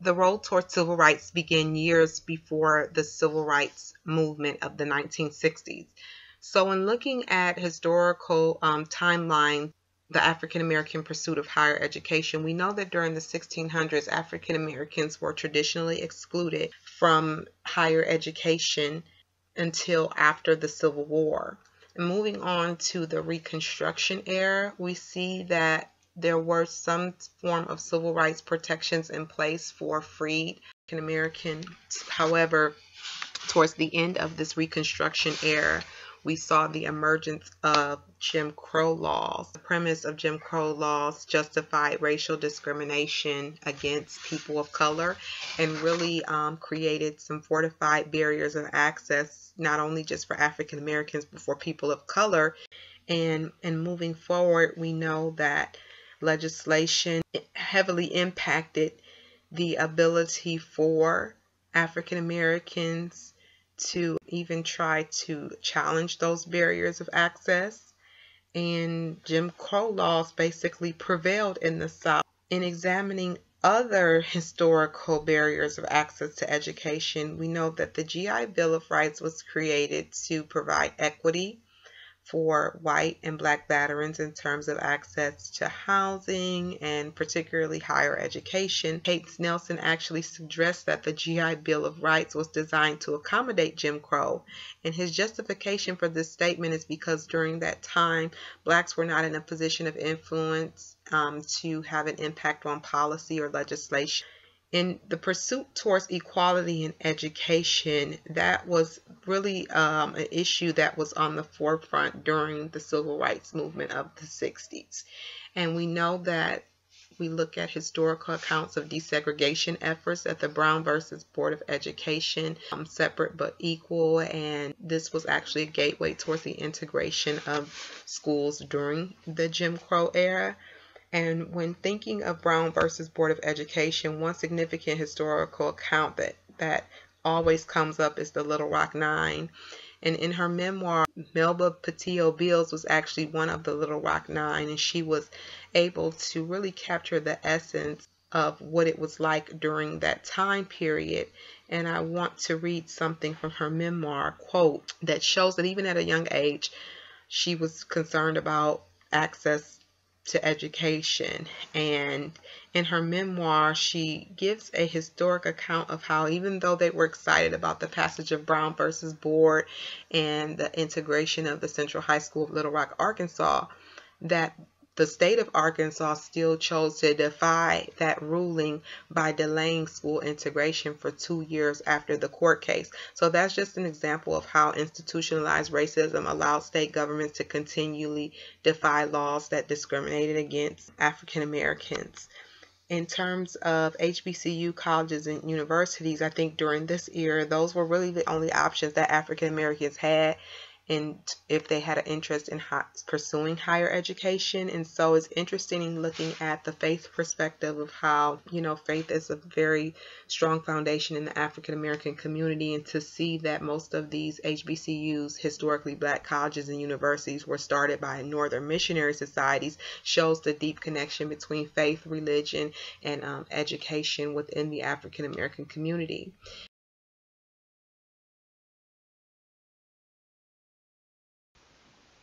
the road towards civil rights began years before the civil rights movement of the 1960s. So in looking at historical timeline, the African American pursuit of higher education, we know that during the 1600s, African Americans were traditionally excluded from higher education until after the Civil War. And moving on to the Reconstruction era, we see that there were some form of civil rights protections in place for freed African Americans. However, towards the end of this Reconstruction era, we saw the emergence of Jim Crow laws. The premise of Jim Crow laws justified racial discrimination against people of color and really created some fortified barriers of access, not only just for African Americans, but for people of color. And moving forward, we know that legislation heavily impacted the ability for African Americans to even try to challenge those barriers of access. And Jim Crow laws basically prevailed in the South. In examining other historical barriers of access to education, we know that the GI Bill of Rights was created to provide equity for white and black veterans in terms of access to housing and particularly higher education. Hayes Nelson actually suggests that the GI Bill of Rights was designed to accommodate Jim Crow, and his justification for this statement is because during that time, blacks were not in a position of influence to have an impact on policy or legislation. In the pursuit towards equality in education, that was really an issue that was on the forefront during the civil rights movement of the 60s. And we know that we look at historical accounts of desegregation efforts at the Brown versus Board of Education, separate but equal, and this was actually a gateway towards the integration of schools during the Jim Crow era. And when thinking of Brown versus Board of Education, one significant historical account that always comes up is the Little Rock Nine. And in her memoir, Melba Patillo Beals was actually one of the Little Rock Nine, and she was able to really capture the essence of what it was like during that time period. And I want to read something from her memoir, quote, that shows that even at a young age, she was concerned about access to education. And in her memoir, she gives a historic account of how even though they were excited about the passage of Brown versus Board and the integration of the Central High School of Little Rock, Arkansas, that the state of Arkansas still chose to defy that ruling by delaying school integration for 2 years after the court case. So that's just an example of how institutionalized racism allowed state governments to continually defy laws that discriminated against African Americans. In terms of HBCU colleges and universities, I think during this era, those were really the only options that African Americans had, and if they had an interest in pursuing higher education. And so it's interesting in looking at the faith perspective of how, faith is a very strong foundation in the African American community, and to see that most of these HBCUs, historically black colleges and universities, were started by Northern missionary societies shows the deep connection between faith, religion, and education within the African American community.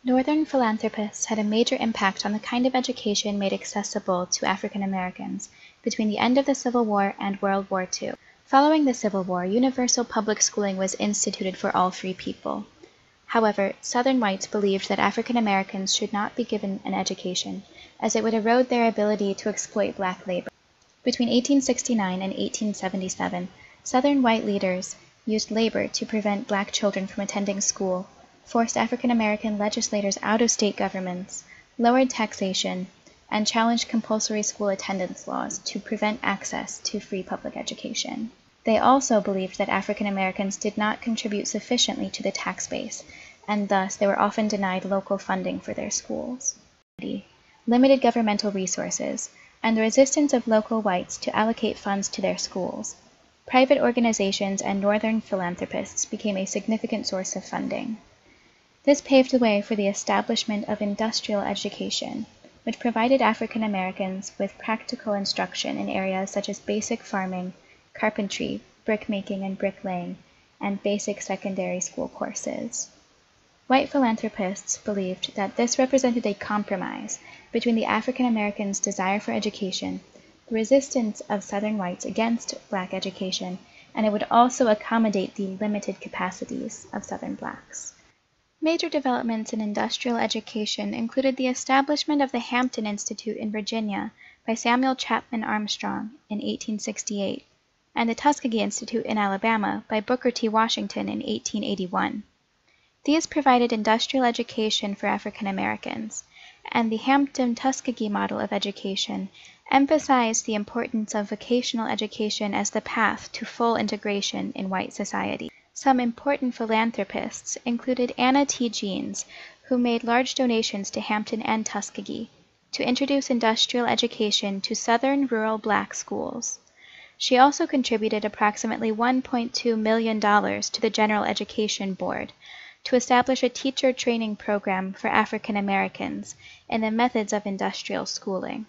Northern philanthropists had a major impact on the kind of education made accessible to African Americans between the end of the Civil War and World War II. Following the Civil War, universal public schooling was instituted for all free people. However, Southern whites believed that African Americans should not be given an education, as it would erode their ability to exploit black labor. Between 1869 and 1877, Southern white leaders used labor to prevent black children from attending school, forced African American legislators out of state governments, lowered taxation, and challenged compulsory school attendance laws to prevent access to free public education. They also believed that African Americans did not contribute sufficiently to the tax base, and thus they were often denied local funding for their schools. Limited governmental resources, and the resistance of local whites to allocate funds to their schools. Private organizations and Northern philanthropists became a significant source of funding. This paved the way for the establishment of industrial education, which provided African Americans with practical instruction in areas such as basic farming, carpentry, brickmaking and bricklaying, and basic secondary school courses. White philanthropists believed that this represented a compromise between the African Americans' desire for education, the resistance of Southern whites against black education, and it would also accommodate the limited capacities of Southern blacks. Major developments in industrial education included the establishment of the Hampton Institute in Virginia by Samuel Chapman Armstrong in 1868, and the Tuskegee Institute in Alabama by Booker T. Washington in 1881. These provided industrial education for African Americans, and the Hampton-Tuskegee model of education emphasized the importance of vocational education as the path to full integration in white society. Some important philanthropists included Anna T. Jeanes, who made large donations to Hampton and Tuskegee to introduce industrial education to Southern rural black schools. She also contributed approximately $1.2 million to the General Education Board to establish a teacher training program for African Americans in the methods of industrial schooling.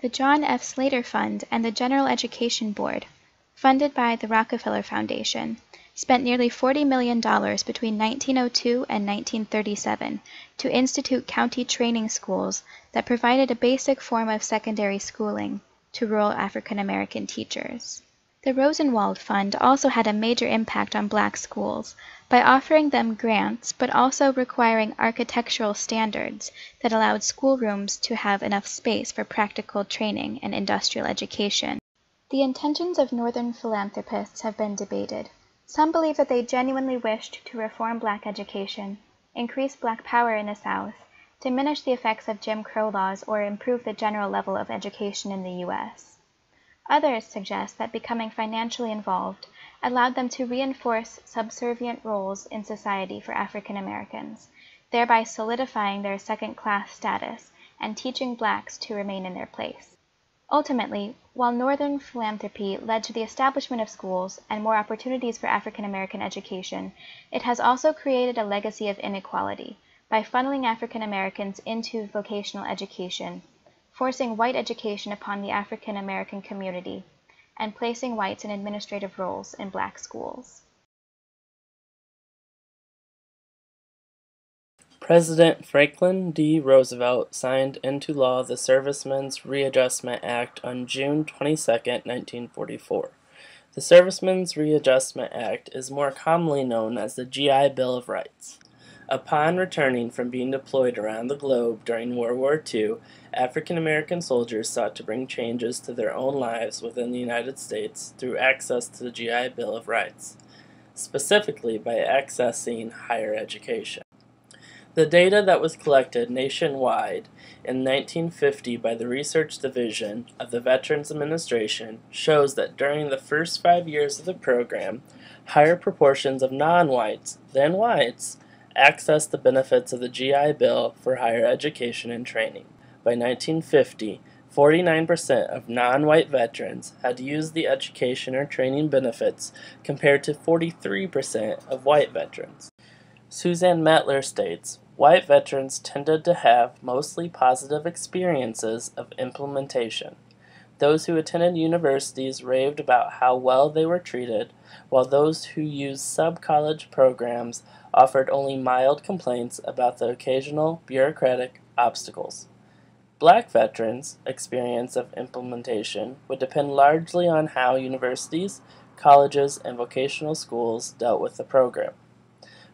The John F. Slater Fund and the General Education Board, funded by the Rockefeller Foundation, spent nearly $40 million between 1902 and 1937 to institute county training schools that provided a basic form of secondary schooling to rural African American teachers. The Rosenwald Fund also had a major impact on black schools by offering them grants but also requiring architectural standards that allowed schoolrooms to have enough space for practical training and industrial education. The intentions of Northern philanthropists have been debated. Some believe that they genuinely wished to reform black education, increase black power in the South, diminish the effects of Jim Crow laws, or improve the general level of education in the U.S. Others suggest that becoming financially involved allowed them to reinforce subservient roles in society for African Americans, thereby solidifying their second-class status and teaching blacks to remain in their place. Ultimately, while Northern philanthropy led to the establishment of schools and more opportunities for African American education, it has also created a legacy of inequality by funneling African Americans into vocational education, forcing white education upon the African American community, and placing whites in administrative roles in black schools. President Franklin D. Roosevelt signed into law the Servicemen's Readjustment Act on June 22, 1944. The Servicemen's Readjustment Act is more commonly known as the GI Bill of Rights. Upon returning from being deployed around the globe during World War II, African American soldiers sought to bring changes to their own lives within the United States through access to the GI Bill of Rights, specifically by accessing higher education. The data that was collected nationwide in 1950 by the Research Division of the Veterans Administration shows that during the first 5 years of the program, higher proportions of non-whites than whites accessed the benefits of the GI Bill for higher education and training. By 1950, 49% of non-white veterans had used the education or training benefits compared to 43% of white veterans. Suzanne Mettler states, white veterans tended to have mostly positive experiences of implementation. Those who attended universities raved about how well they were treated, while those who used sub-college programs offered only mild complaints about the occasional bureaucratic obstacles. Black veterans' experience of implementation would depend largely on how universities, colleges, and vocational schools dealt with the program.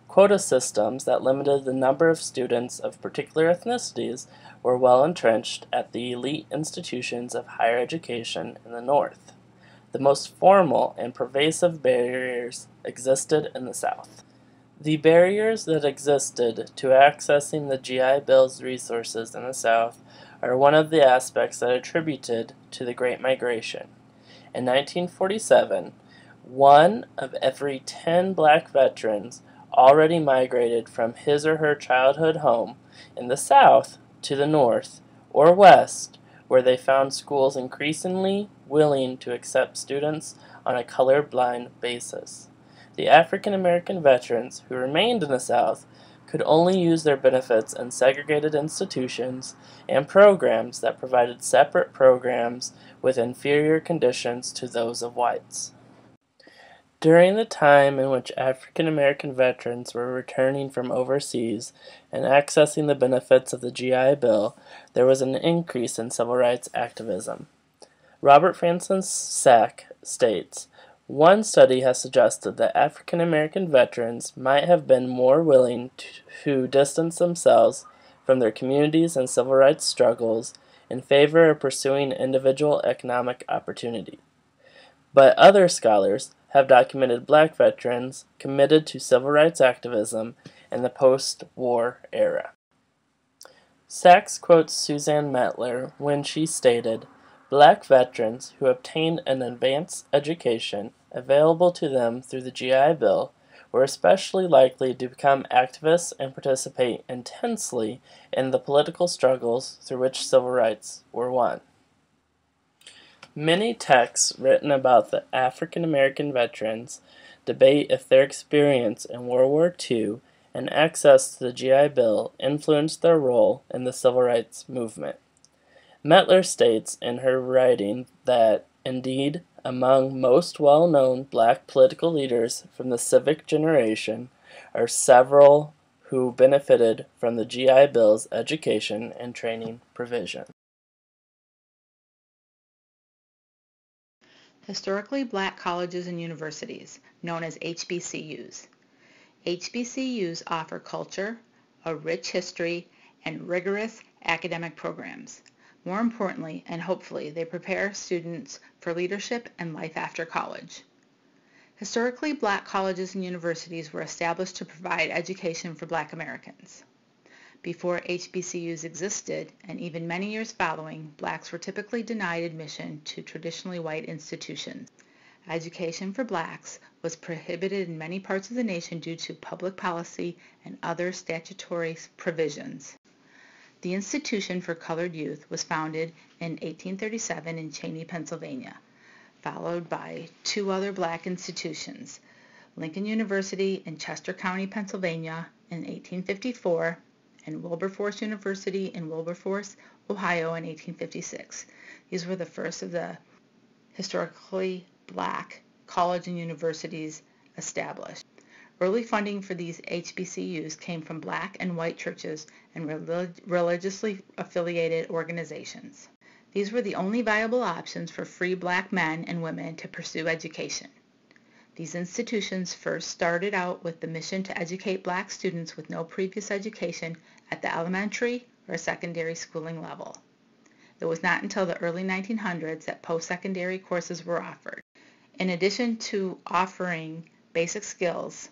Quota systems that limited the number of students of particular ethnicities were well entrenched at the elite institutions of higher education in the North. The most formal and pervasive barriers existed in the South. The barriers that existed to accessing the GI Bill's resources in the South are one of the aspects that are attributed to the Great Migration. In 1947, 1 of every 10 black veterans already migrated from his or her childhood home in the South to the North or West, where they found schools increasingly willing to accept students on a colorblind basis. The African American veterans who remained in the South could only use their benefits in segregated institutions and programs that provided separate programs with inferior conditions to those of whites. During the time in which African American veterans were returning from overseas and accessing the benefits of the GI Bill, there was an increase in civil rights activism. Robert Francis Sack states, "One study has suggested that African American veterans might have been more willing to distance themselves from their communities and civil rights struggles in favor of pursuing individual economic opportunity." But other scholars have documented black veterans committed to civil rights activism in the post-war era. Sachs quotes Suzanne Mettler when she stated, "Black veterans who obtained an advanced education available to them through the GI Bill were especially likely to become activists and participate intensely in the political struggles through which civil rights were won." Many texts written about the African American veterans debate if their experience in World War II and access to the GI Bill influenced their role in the civil rights movement. Mettler states in her writing that, indeed, among most well-known black political leaders from the civic generation are several who benefited from the GI Bill's education and training provision. Historically Black colleges and universities, known as HBCUs. HBCUs offer culture, a rich history, and rigorous academic programs. More importantly, and hopefully, they prepare students for leadership and life after college. Historically Black colleges and universities were established to provide education for Black Americans. Before HBCUs existed, and even many years following, blacks were typically denied admission to traditionally white institutions. Education for blacks was prohibited in many parts of the nation due to public policy and other statutory provisions. The Institution for Colored Youth was founded in 1837 in Cheney, Pennsylvania, followed by two other black institutions, Lincoln University in Chester County, Pennsylvania in 1854, and Wilberforce University in Wilberforce, Ohio in 1856. These were the first of the historically black college and universities established. Early funding for these HBCUs came from black and white churches and religiously affiliated organizations. These were the only viable options for free black men and women to pursue education. These institutions first started out with the mission to educate black students with no previous education at the elementary or secondary schooling level. It was not until the early 1900s that post-secondary courses were offered. In addition to offering basic skills,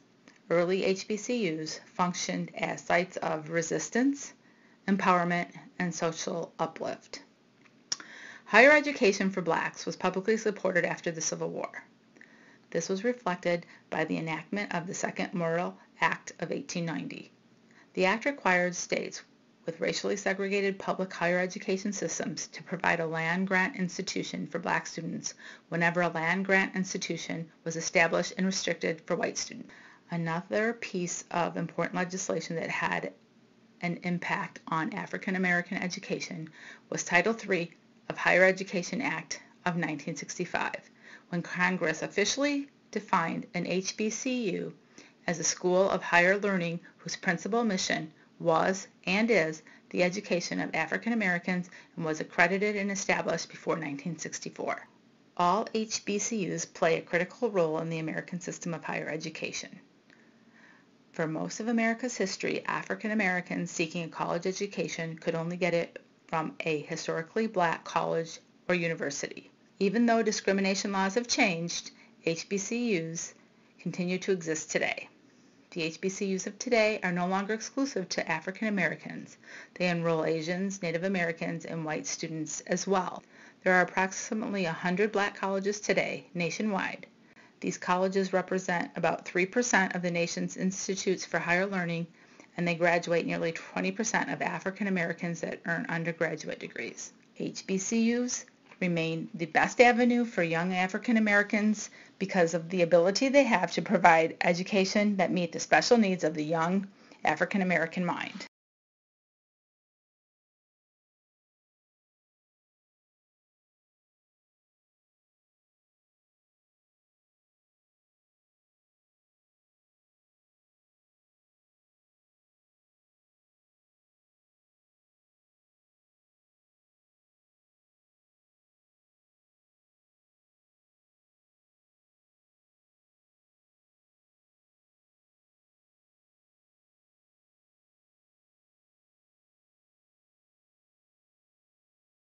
early HBCUs functioned as sites of resistance, empowerment, and social uplift. Higher education for blacks was publicly supported after the Civil War. This was reflected by the enactment of the Second Morrill Act of 1890. The act required states with racially segregated public higher education systems to provide a land-grant institution for black students whenever a land-grant institution was established and restricted for white students. Another piece of important legislation that had an impact on African American education was Title III of Higher Education Act of 1965, when Congress officially defined an HBCU as a school of higher learning whose principal mission was and is the education of African Americans and was accredited and established before 1964. All HBCUs play a critical role in the American system of higher education. For most of America's history, African Americans seeking a college education could only get it from a historically black college or university. Even though discrimination laws have changed, HBCUs continue to exist today. The HBCUs of today are no longer exclusive to African Americans. They enroll Asians, Native Americans, and white students as well. There are approximately 100 black colleges today nationwide. These colleges represent about 3% of the nation's institutes for higher learning, and they graduate nearly 20% of African Americans that earn undergraduate degrees. HBCUs remain the best avenue for young African Americans because of the ability they have to provide education that meet the special needs of the young African American mind.